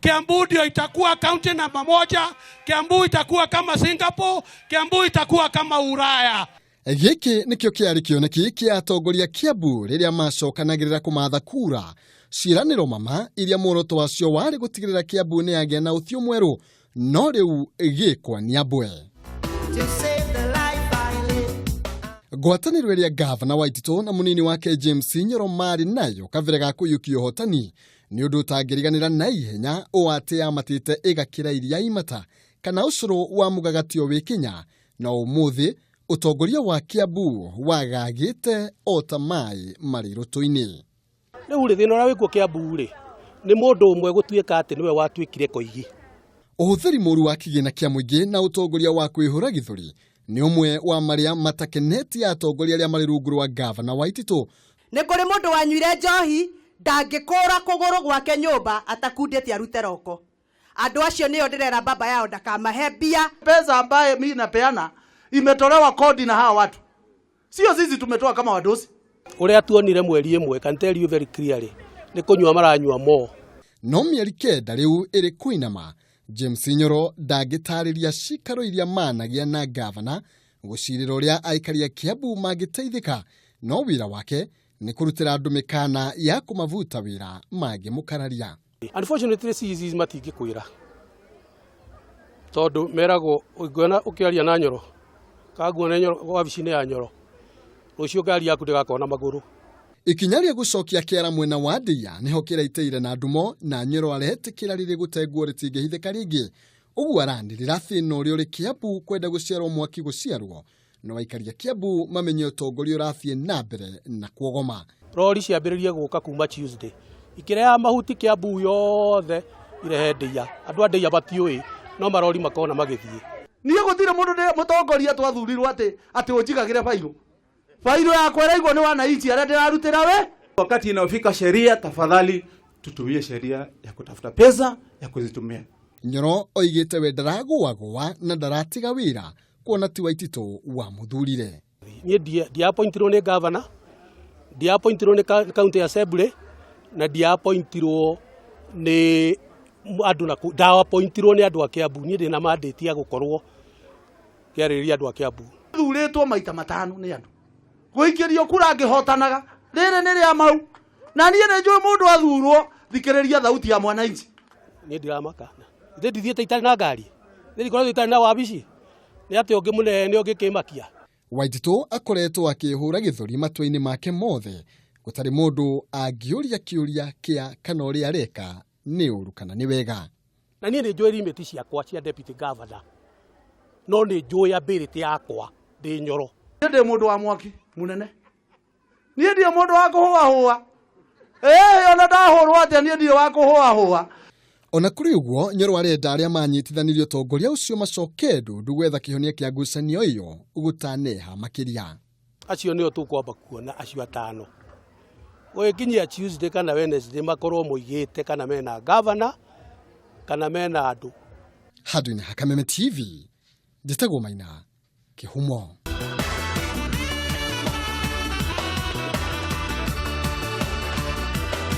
Kiambu ndio itakuwa kaunti namba 1, Kiambu itakuwa kama Singapore, Kiambu itakuwa kama Uraya. Giki nikio kiari kioneki kia atongoria Kiambu riria macokanagirira kumatha kura ciraniro mama iria muoroto wacio wari gutigirira Kiambu ni agia na uthio mweru no riu gikwa ni abwe. Ngwataniro iria gavana Waititu na munini wake Nyoro mari nayo kavire ga kuyukio hotani ni undu utangiriganira na ihenya o ati amatite igakira iria imata kana ucuru wa mugagatio wikinya na umuthi utongoria wa Kiambu wagagite ota mai mariroto-ini. Riu ri thina wiko Kiambu ri ni mundu umwe gutuika ati niwe watwikire koigi. Uhuthiri muru wa kigina kia muingi na utongoria wa kwihura githuri ni umwe wa maria matakeneti ya atongoria aria mari rungu rwa gavana Waititu. Ni kuri mundu wanyuire njohi ndangikura kuguru gwake nyumba atakundite arute roko. Andu acio nio ndirera baba yao ndakamahe mbia. Pesa ambaye mimi napeana imetolewa kodi na hawa watu. Sio sisi tumetoa kama wadosi. Uria tuonire mweri imwe can tell you very clearly ni kunywa maranywa mo. No mieri kenda riu iri kuinama Nyoro ndagitariria cikaro iria managia na gavana gucirira uria aikaria Kiambu magiteithika no wira wake ni kurutira andu mikana ya kumavuta wira magimukararia. Unfortunately CCs matingikwira tondu merago ngona ukiaria na Nyoro kaguona Nyoro wabicine ya Nyoro rucio gari yaku ndigakona maguru. Ikinya ria gucokia kiara mwena wa Ndia niho kiraiteire na ndumo na Nyoro aretikira riri gutegwo ritingihithika ringi uguo arandirira thina uria uri Kiambu kwenda guciarwo mwaki guciarwo no waikaria Kiambu mamenye utongoria urathie na mbere na kuogoma. Rori ciambiririe guka kuma Tuesday ikirea mahuti Kiambu yothe irehe Ndia andu a Ndia batiui no marori makona magithie. Niye gutire mundu mutongoria twathurirwo ati unjigagire failo. Failo yako iraigwo ni wananchi aria ndirarutira we. Wakati inafika sheria, tafadhali tutumie sheria ya kutafuta pesa ya kuzitumia. Nyoro oigite we ndaragwa na ndaratiga wira kuona ti Waititu wa muthurire. Nie dia appointirwo ni governor, dia appointirwo ni county assembly na dia appointirwo ni andu na da appointirwo ni andu a Kiambu. Nie ndina mandate ya gukorwo kiariria andu a Kiambu. Thuritwo maita matano ni andu guikirio kura ngihotanaga riri ni ria mau na nie ni njui mundu athurwo thikiriria thauti ya mwananchi. Nie ndiramakana ndithiete itari na ngari ndikorwo itari na wabici ni ati ungi munene ungikimakia. Waititu akoretwo akihura githuri matwe-ini make mothe gutari mundu angiuria kiuria kia kana uria areka ni uru kana ni wega. Na nie ni njui limit ciakwa cia deputy governor no ni njui ability yakwa ndi Nyoro. Ndi mundu wa mwaki munene. Nie ndi mundu wa kuhua ona ndahurwo ati nie ndi wa kuhua. Ona kuri uguo Nyoro arenda aria manyitithanirio tongoria ucio macoke ndu gwetha kihonia kia ngucanio iyo gutaneha makiria. Acio nio tukwamba kuona acio atano. Gwikinyia Tuesday kana Wednesday makorwo muigite kana mena governor kana mena andu. Hadwini Hakameme TV. Nditagwo Maina Kihumo.